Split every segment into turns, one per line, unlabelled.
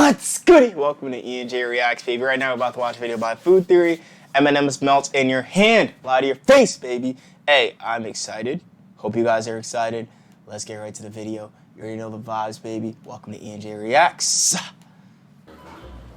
What's goody? Welcome to E&J Reacts, baby. Right now we're about to watch a video by Food Theory. M&Ms melt in your hand. Lie to your face, baby. Hey, I'm excited. Hope you guys are excited. Let's get right to the video. You already know the vibes, baby. Welcome to E&J Reacts.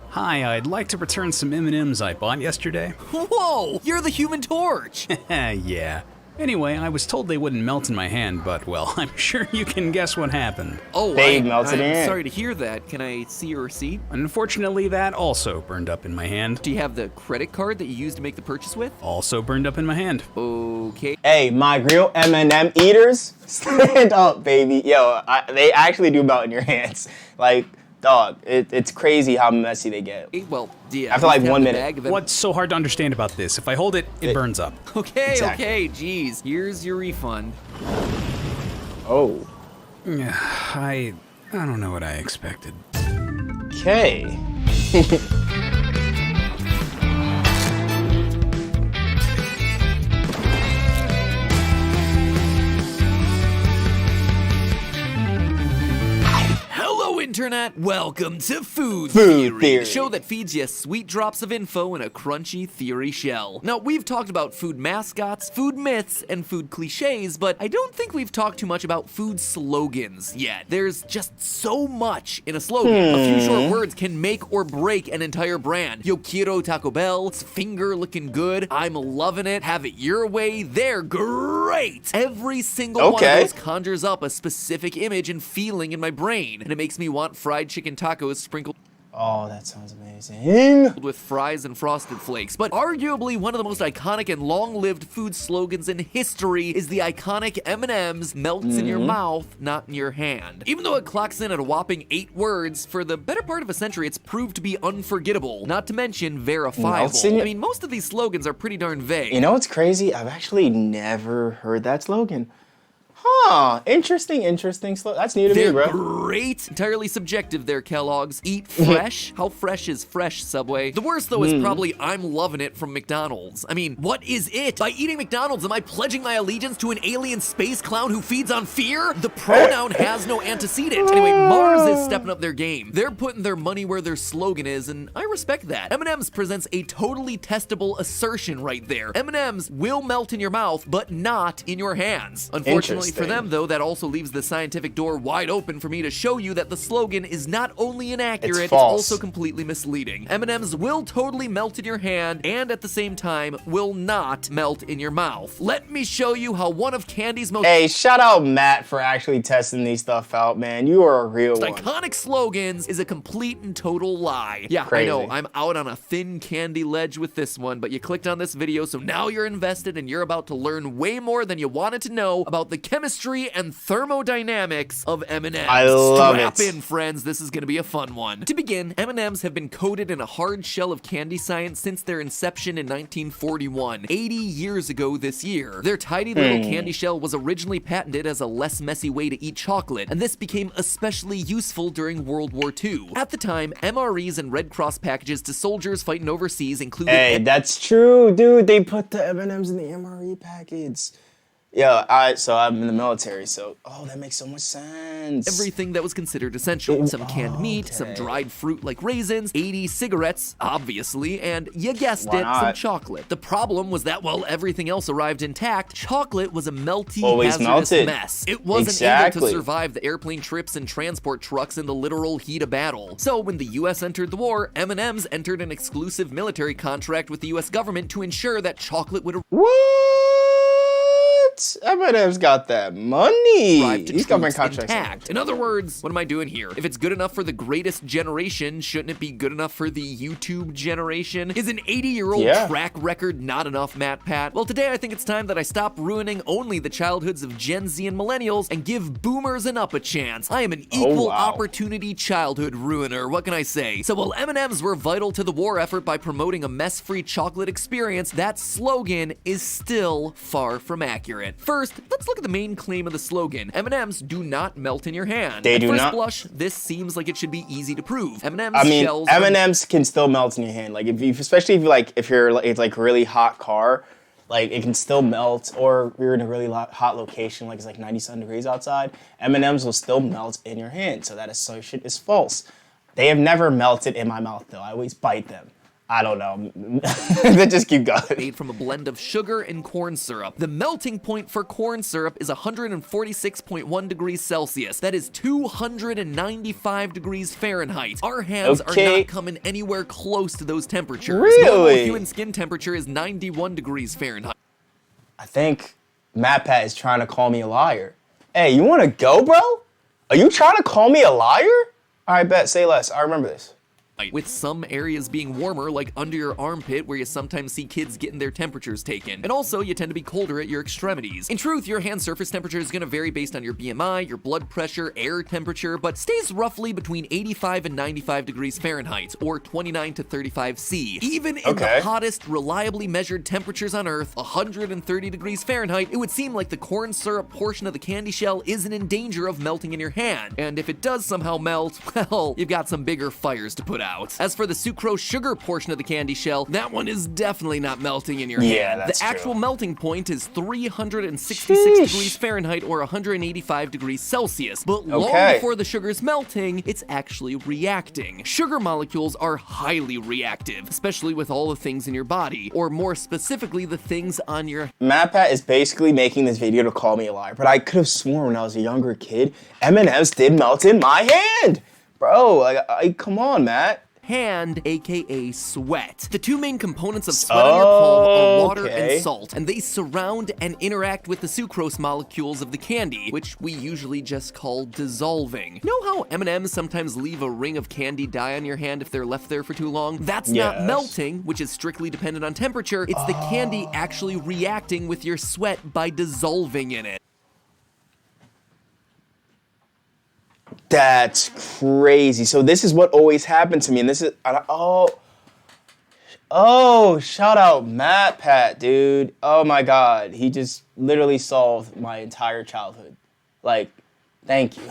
Hi, I'd like to return some M&Ms I bought yesterday.
Whoa, you're the Human Torch!
Yeah. Anyway, I was told they wouldn't melt in my hand, but, well, I'm sure you can guess what happened.
Oh,
They melted in.
I'm sorry to hear that. Can I see your receipt?
Unfortunately, that also burned up in my hand.
Do you have the credit card that you used to make the purchase with?
Also burned up in my hand.
Okay.
Hey, my real M&M eaters, stand up, baby. Yo, they actually do melt in your hands. Like, dog, it's crazy how messy they get.
Well, yeah.
After like 1 minute.
What's so hard to understand about this? If I hold it, it burns up.
Okay,
Exactly.
okay, geez. Here's your refund.
Oh.
I don't know what I expected.
Okay.
Hello, Internet! Welcome to Food
Theory.
the show that feeds you sweet drops of info in a crunchy theory shell. Now, we've talked about food mascots, food myths, and food cliches, but I don't think we've talked too much about food slogans yet. There's just so much in a slogan. A few short words can make or break an entire brand. Yo quiero Taco Bell, it's finger looking good, I'm loving it, have it your way, they're great! Every single one of those conjures up a specific image and feeling in my brain, and it makes me want fried chicken tacos sprinkled
Oh, that sounds amazing.
with fries and frosted flakes. But arguably one of the most iconic and long-lived food slogans in history is the iconic M&Ms melts in your mouth, not in your hand. Even though it clocks in at a whopping 8 words, for the better part of a century it's proved to be unforgettable, not to mention verifiable. I mean, most of these slogans are pretty darn vague.
You know what's crazy? I've actually never heard that slogan. Huh, interesting slogan. That's new to me, bro.
Great. Entirely subjective there, Kellogg's. Eat fresh? How fresh is fresh, Subway? The worst, though, is probably I'm loving it from McDonald's. I mean, what is it? By eating McDonald's, am I pledging my allegiance to an alien space clown who feeds on fear? The pronoun has no antecedent. Anyway, Mars is stepping up their game. They're putting their money where their slogan is, and I respect that. M&M's presents a totally testable assertion right there. M&M's will melt in your mouth, but not in your hands. Unfortunately for them, though, that also leaves the scientific door wide open for me to show you that the slogan is not only inaccurate, it's also completely misleading. M&M's will totally melt in your hand, and at the same time, will not melt in your mouth. Let me show you how one of candy's most
Shout out Matt for actually testing these stuff out, man. You are a real one.
iconic slogans is a complete and total lie. Yeah,
Crazy.
I know, I'm out on a thin candy ledge with this one, but you clicked on this video, so now you're invested and you're about to learn way more than you wanted to know about the chemistry and thermodynamics of M&Ms.
I love
Strap
it.
in, friends. This is going to be a fun one. To begin, M&Ms have been coated in a hard shell of candy science since their inception in 1941, 80 years ago this year. Their tidy little candy shell was originally patented as a less messy way to eat chocolate, and this became especially useful during World War II. At the time, MREs and Red Cross packages to soldiers fighting overseas included
Hey, that's true, dude. They put the M&Ms in the MRE packets. Yeah, so I'm in the military, so, that makes so much sense.
everything that was considered essential. Some canned meat, some dried fruit like raisins, 80 cigarettes, obviously, and you guessed
Why
it, some
not?
chocolate. The problem was that while everything else arrived intact, chocolate was a melty,
Always
hazardous
melted.
mess. It wasn't able to survive the airplane trips and transport trucks in the literal heat of battle. So when the US entered the war, M&Ms entered an exclusive military contract with the US government to ensure that chocolate would
What? M&M's got that money.
arrive to
These government
troops
contracts.
intact. In other words, what am I doing here? If it's good enough for the greatest generation, shouldn't it be good enough for the YouTube generation? Is an 80-year-old track record not enough, Matt Pat? Well, today I think it's time that I stop ruining only the childhoods of Gen Z and millennials and give boomers and up a chance. I am an equal opportunity childhood ruiner. What can I say? So while M&Ms were vital to the war effort by promoting a mess-free chocolate experience, that slogan is still far from accurate. First, let's look at the main claim of the slogan. M&Ms do not melt in your hand.
They do
At
not.
first blush, this seems like it should be easy to prove. M&Ms
I mean,
shells
M&Ms can still melt in your hand. Like, especially if you're it's like really hot car, like it can still melt. Or you're in a really hot location, like it's like 97 degrees outside. M&Ms will still melt in your hand. So that assertion is false. They have never melted in my mouth, though. I always bite them. I don't know. They just keep going.
Made from a blend of sugar and corn syrup. The melting point for corn syrup is 146.1 degrees Celsius. That is 295 degrees Fahrenheit. Our hands are not coming anywhere close to those temperatures.
Really?
Normal human skin temperature is 91 degrees Fahrenheit.
I think MatPat is trying to call me a liar. Hey, you want to go, bro? Are you trying to call me a liar? All right, bet. Say less. I remember this.
With some areas being warmer, like under your armpit, where you sometimes see kids getting their temperatures taken. And also, you tend to be colder at your extremities. In truth, your hand surface temperature is going to vary based on your BMI, your blood pressure, air temperature, but stays roughly between 85 and 95 degrees Fahrenheit, or 29 to 35 C. Even in the hottest, reliably measured temperatures on Earth, 130 degrees Fahrenheit, it would seem like the corn syrup portion of the candy shell isn't in danger of melting in your hand. And if it does somehow melt, well, you've got some bigger fires to put out. As for the sucrose sugar portion of the candy shell, that one is definitely not melting in your hand.
That's
the actual
true.
melting point is 366 degrees Fahrenheit or 185 degrees Celsius. But long before the sugar is melting, it's actually reacting. Sugar molecules are highly reactive, especially with all the things in your body, or more specifically, the things on your...
MatPat is basically making this video to call me a liar, but I could have sworn when I was a younger kid, M&Ms did melt in my hand. Bro, like, come on, Matt.
Hand, aka sweat. The two main components of sweat on your palm are water and salt, and they surround and interact with the sucrose molecules of the candy, which we usually just call dissolving. You know how M&Ms sometimes leave a ring of candy dye on your hand if they're left there for too long? That's not melting, which is strictly dependent on temperature. It's the candy actually reacting with your sweat by dissolving in it.
That's crazy. So this is what always happened to me, and this is shout out MatPat, dude. Oh my God, he just literally solved my entire childhood. Like, thank you.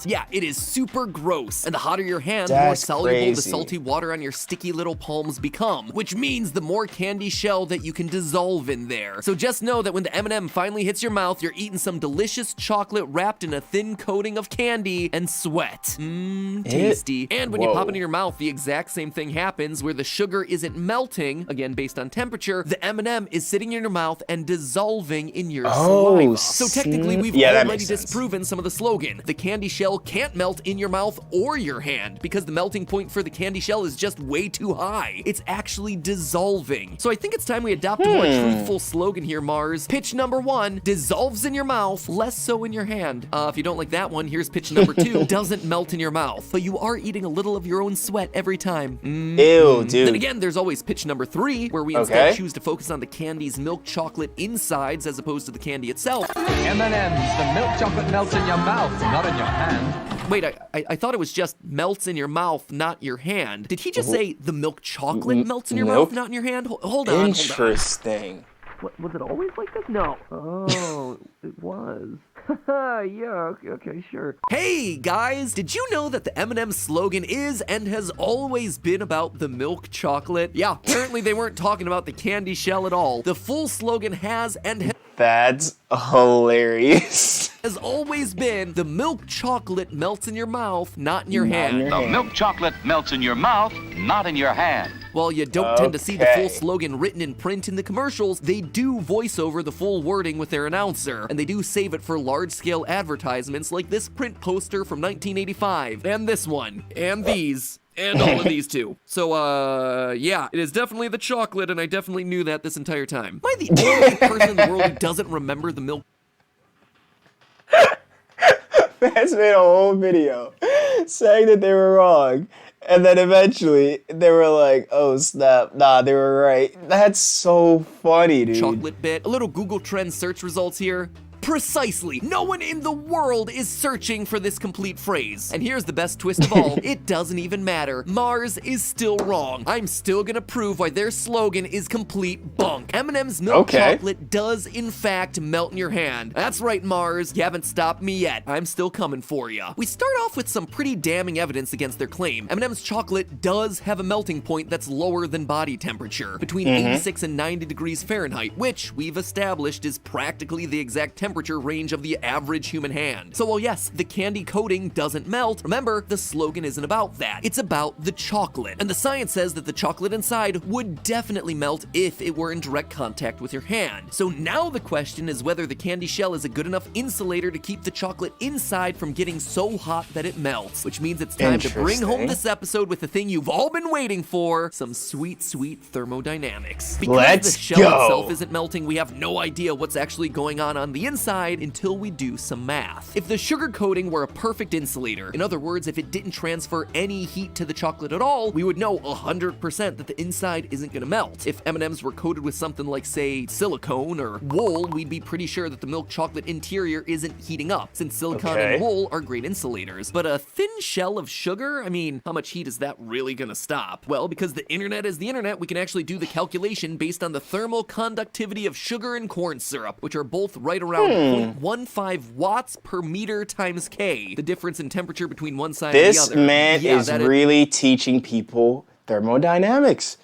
Yeah, it is super gross. And the hotter your hand, the more soluble the salty water on your sticky little palms become, which means the more candy shell that you can dissolve in there. So just know that when the M&M finally hits your mouth, you're eating some delicious chocolate wrapped in a thin coating of candy and sweat. Tasty. And when you pop it in your mouth, the exact same thing happens where the sugar isn't melting, again based on temperature, the M&M is sitting in your mouth and dissolving in your saliva. So technically, we've already disproven some of the slogan. The candy shell can't melt in your mouth or your hand because the melting point for the candy shell is just way too high. It's actually dissolving. So I think it's time we adopt a more truthful slogan here, Mars. Pitch number 1, dissolves in your mouth, less so in your hand. If you don't like that one, here's pitch number 2, doesn't melt in your mouth, but you are eating a little of your own sweat every time.
Ew, dude.
Then again, there's always pitch number 3, where we instead choose to focus on the candy's milk chocolate insides as opposed to the candy itself.
M&Ms, the milk chocolate melts in your mouth, not in your hand.
Wait, I thought it was just melts in your mouth, not your hand. Did he just say the milk chocolate melts in your mouth, not in your hand? Hold on.
Interesting.
Was it always like this? No. Oh, it was. Yeah, okay, sure. Hey, guys, did you know that the M&M slogan is and has always been about the milk chocolate? Yeah, apparently they weren't talking about the candy shell at all. The full slogan has and
That's hilarious.
has always been the milk chocolate melts in your mouth, not in your hand.
The milk chocolate melts in your mouth, not in your hand.
While you don't tend to see the full slogan written in print in the commercials, they do voice over the full wording with their announcer, and they do save it for large-scale advertisements like this print poster from 1985, and this one, and these. And all of these too. So, yeah, it is definitely the chocolate, and I definitely knew that this entire time. Am I the only person in the world who doesn't remember the milk?
Fans made a whole video saying that they were wrong. And then eventually, they were like, oh snap, nah, they were right. That's so funny, dude.
Chocolate bit. A little Google Trends search results here. Precisely. No one in the world is searching for this complete phrase. And here's the best twist of all. It doesn't even matter. Mars is still wrong. I'm still gonna prove why their slogan is complete bunk. M&M's milk chocolate does in fact melt in your hand. That's right, Mars. You haven't stopped me yet. I'm still coming for you. We start off with some pretty damning evidence against their claim. M&M's chocolate does have a melting point that's lower than body temperature, between 86 and 90 degrees Fahrenheit, which we've established is practically the exact temperature temperature range of the average human hand. So while yes, the candy coating doesn't melt, remember, the slogan isn't about that. It's about the chocolate. And the science says that the chocolate inside would definitely melt if it were in direct contact with your hand. So now the question is whether the candy shell is a good enough insulator to keep the chocolate inside from getting so hot that it melts, which means it's time to bring home this episode with the thing you've all been waiting for, some sweet, sweet thermodynamics. Because the shell itself isn't melting, we have no idea what's actually going on the inside until we do some math. If the sugar coating were a perfect insulator, in other words, if it didn't transfer any heat to the chocolate at all, we would know 100% that the inside isn't gonna melt. If M&Ms were coated with something like, say, silicone or wool, we'd be pretty sure that the milk chocolate interior isn't heating up, since silicone and wool are great insulators. But a thin shell of sugar, I mean, how much heat is that really gonna stop? Well, because the internet is the internet, we can actually do the calculation based on the thermal conductivity of sugar and corn syrup, which are both right around 0.15 watts per meter times K, the difference in temperature between one side and the other.
This man is really teaching people thermodynamics.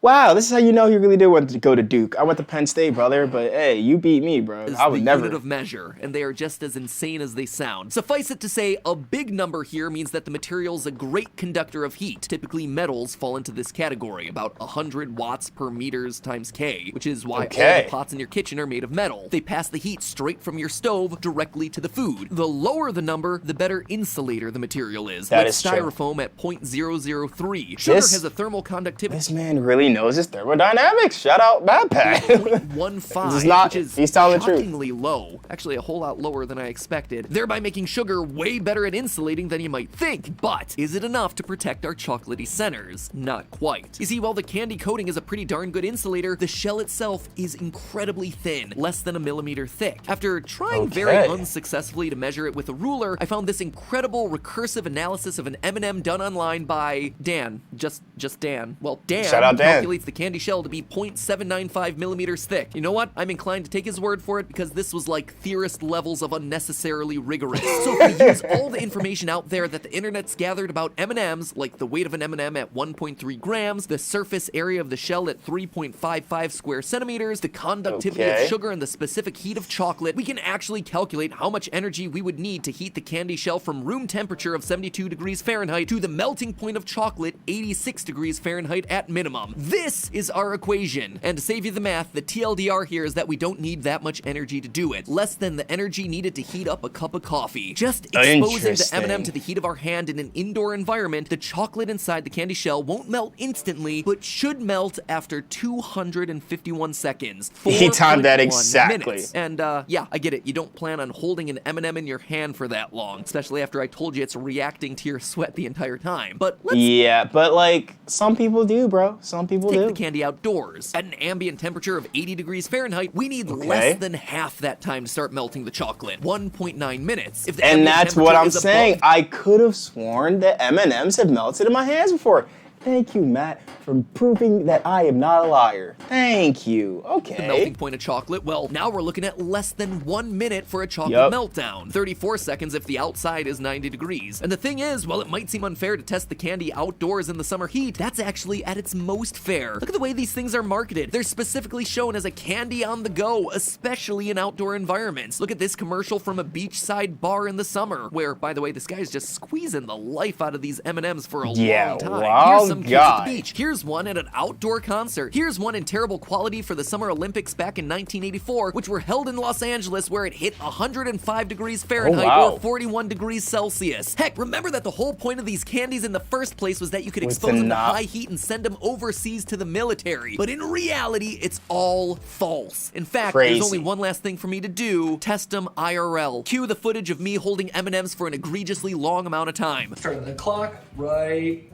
Wow, this is how you know he really did want to go to Duke. I went to Penn State, brother, but hey, you beat me, bro. I would never.
Unit of measure, and they are just as insane as they sound. Suffice it to say, a big number here means that the material's a great conductor of heat. Typically, metals fall into this category, about 100 watts per meters times K, which is why all the pots in your kitchen are made of metal. They pass the heat straight from your stove directly to the food. The lower the number, the better insulator the material is. Like styrofoam at 0.003. Sugar has a thermal conductivity.
This man really knows his thermodynamics. Shout out Backpack.
0.15, which is shockingly low. Actually, a whole lot lower than I expected, thereby making sugar way better at insulating than you might think. But is it enough to protect our chocolatey centers? Not quite. You see, while the candy coating is a pretty darn good insulator, the shell itself is incredibly thin, less than a millimeter thick. After trying very unsuccessfully to measure it with a ruler, I found this incredible recursive analysis of an M&M done online by Dan. Just Dan. Well, Dan.
Shout out Dan.
Calculates the candy shell to be 0.795 millimeters thick. You know what? I'm inclined to take his word for it because this was like theorist levels of unnecessarily rigorous. So if we use all the information out there that the internet's gathered about M&Ms, like the weight of an M&M at 1.3 grams, the surface area of the shell at 3.55 square centimeters, the conductivity of sugar, and the specific heat of chocolate, we can actually calculate how much energy we would need to heat the candy shell from room temperature of 72 degrees Fahrenheit to the melting point of chocolate, 86 degrees Fahrenheit at minimum. This is our equation. And to save you the math, the TLDR here is that we don't need that much energy to do it. Less than the energy needed to heat up a cup of coffee. Just exposing the M&M to the heat of our hand in an indoor environment, the chocolate inside the candy shell won't melt instantly, but should melt after 251 seconds.
He timed that exactly.
Minutes. And yeah, I get it. You don't plan on holding an M&M in your hand for that long, especially after I told you it's reacting to your sweat the entire time. But let's
but like some people do, bro. Some people
take the candy outdoors. At an ambient temperature of 80 degrees Fahrenheit, we need less than half that time to start melting the chocolate. 1.9 minutes. If the
and that's what I'm saying. I could have sworn that M&Ms have melted in my hands before. Thank you, Matt, for proving that I am not a liar. Thank you. Okay.
The melting point of chocolate, well, now we're looking at less than 1 minute for a chocolate meltdown. 34 seconds if the outside is 90 degrees. And the thing is, while it might seem unfair to test the candy outdoors in the summer heat, that's actually at its most fair. Look at the way these things are marketed. They're specifically shown as a candy on the go, especially in outdoor environments. Look at this commercial from a beachside bar in the summer, where, by the way, this guy's just squeezing the life out of these M&Ms for a long time.
Wow.
Here's some kids at the beach. Here's one at an outdoor concert. Here's one in terrible quality for the Summer Olympics back in 1984, which were held in Los Angeles, where it hit 105 degrees Fahrenheit or 41 degrees Celsius. Heck, remember that the whole point of these candies in the first place was that you could expose them to high heat and send them overseas to the military. But in reality, it's all false. In fact, there's only one last thing for me to do: test them IRL. Cue the footage of me holding M&Ms for an egregiously long amount of time.
Starting the clock right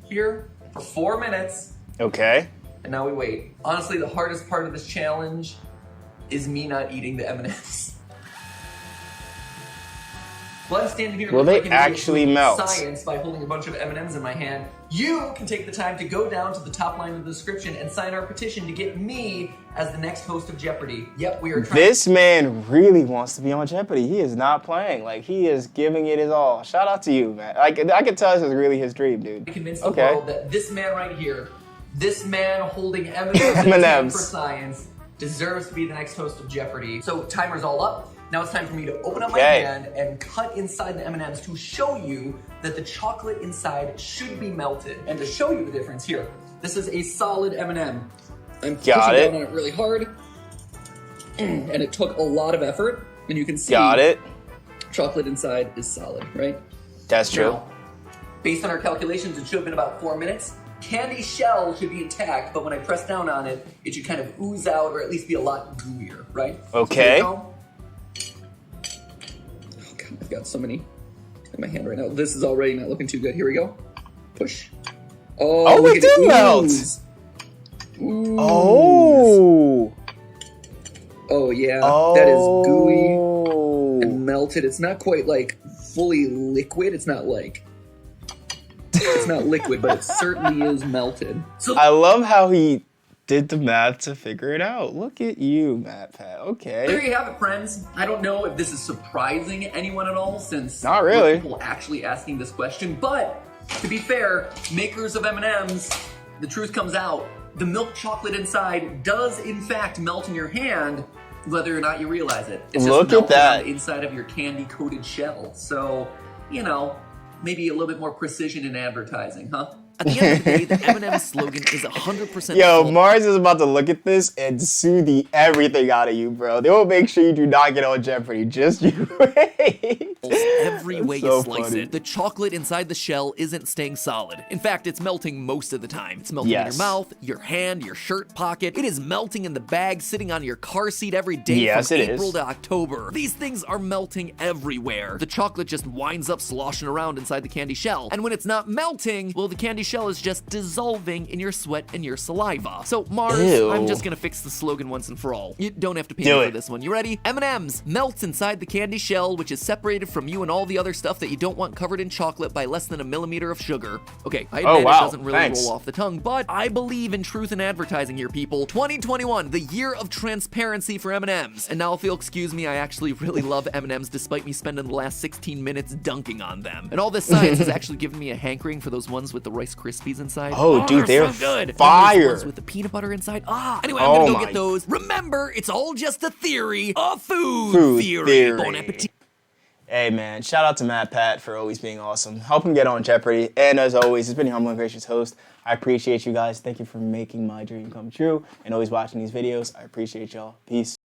here for 4 minutes.
Okay.
And now we wait. Honestly, the hardest part of this challenge is me not eating the M&Ms. Well, I'm standing here.
Will they actually melt?
Science by holding a bunch of M&Ms in my hand. You can take the time to go down to the top line of the description and sign our petition to get me as the next host of Jeopardy. Yep, we are trying.
This man really wants to be on Jeopardy. He is not playing. Like, he is giving it his all. Shout out to you, man. I can tell this is really his dream, dude.
To convince the world that this man right here, this man holding M&Ms for science, deserves to be the next host of Jeopardy. So timer's all up. Now it's time for me to open up my
Okay.
hand and cut inside the M&Ms to show you that the chocolate inside should be melted. And to show you the difference, here, this is a solid M&M. I'm pushing
Got it.
down on it really hard, and it took a lot of effort. And you can see
Got it.
chocolate inside is solid, right?
That's true.
Now, based on our calculations, it should have been about 4 minutes. Candy shell should be intact, but when I press down on it, it should kind of ooze out or at least be a lot gooier, right?
Okay.
So oh God, I've got so many in my hand right now. This is already not looking too good. Here we go. Push. Oh, look
it
at
did melt.
ooze. Ooze.
Oh.
Oh yeah,
Oh.
that is gooey and melted. It's not quite like fully liquid. It's not liquid, but it certainly is melted. So
I love how he did the math to figure it out. Look at you, Matt Pat. Okay.
there you have it, friends. I don't know if this is surprising anyone at all, since
Not really.
people actually asking this question. But to be fair, makers of M&Ms, the truth comes out. The milk chocolate inside does in fact melt in your hand, whether or not you realize it. It's just
Look at
melted
that.
on the inside of your candy-coated shell. So, you know, maybe a little bit more precision in advertising, huh?
At the end of the day, the M&M's slogan is 100%
Yo,
full.
Mars is about to look at this and sue the everything out of you, bro. They will make sure you do not get on Jeopardy. Just you wait.
Every
That's
way
so
you slice
funny.
it, the chocolate inside the shell isn't staying solid. In fact, it's melting most of the time. It's melting in
Yes.
your mouth, your hand, your shirt pocket. It is melting in the bag sitting on your car seat every day
Yes,
from
it
April
is.
to October. These things are melting everywhere. The chocolate just winds up sloshing around inside the candy shell. And when it's not melting, well, the candy shell is just dissolving in your sweat and your saliva. So, Mars,
Ew.
I'm just gonna fix the slogan once and for all. You don't have to pay
Do
me
it.
for this one. You ready? M&M's melts inside the candy shell, which is separated from you and all the other stuff that you don't want covered in chocolate by less than a millimeter of sugar. Okay, I admit
wow.
it doesn't really
Thanks.
roll off the tongue, but I believe in truth in advertising here, people. 2021, the year of transparency for M&M's. And now if you'll excuse me, I actually really love M&M's despite me spending the last 16 minutes dunking on them. And all this science has actually given me a hankering for those ones with the Rice Krispies inside.
Oh, dude, they're
so good. And
fire.
those ones with the peanut butter inside. Anyway, I'm
Oh
gonna go
my-
get those. Remember, it's all just a theory, a food theory. Bon appetit.
Hey, man, shout out to Matt Pat for always being awesome. Help him get on Jeopardy. And as always, it's been your humble and gracious host. I appreciate you guys. Thank you for making my dream come true and always watching these videos. I appreciate y'all. Peace.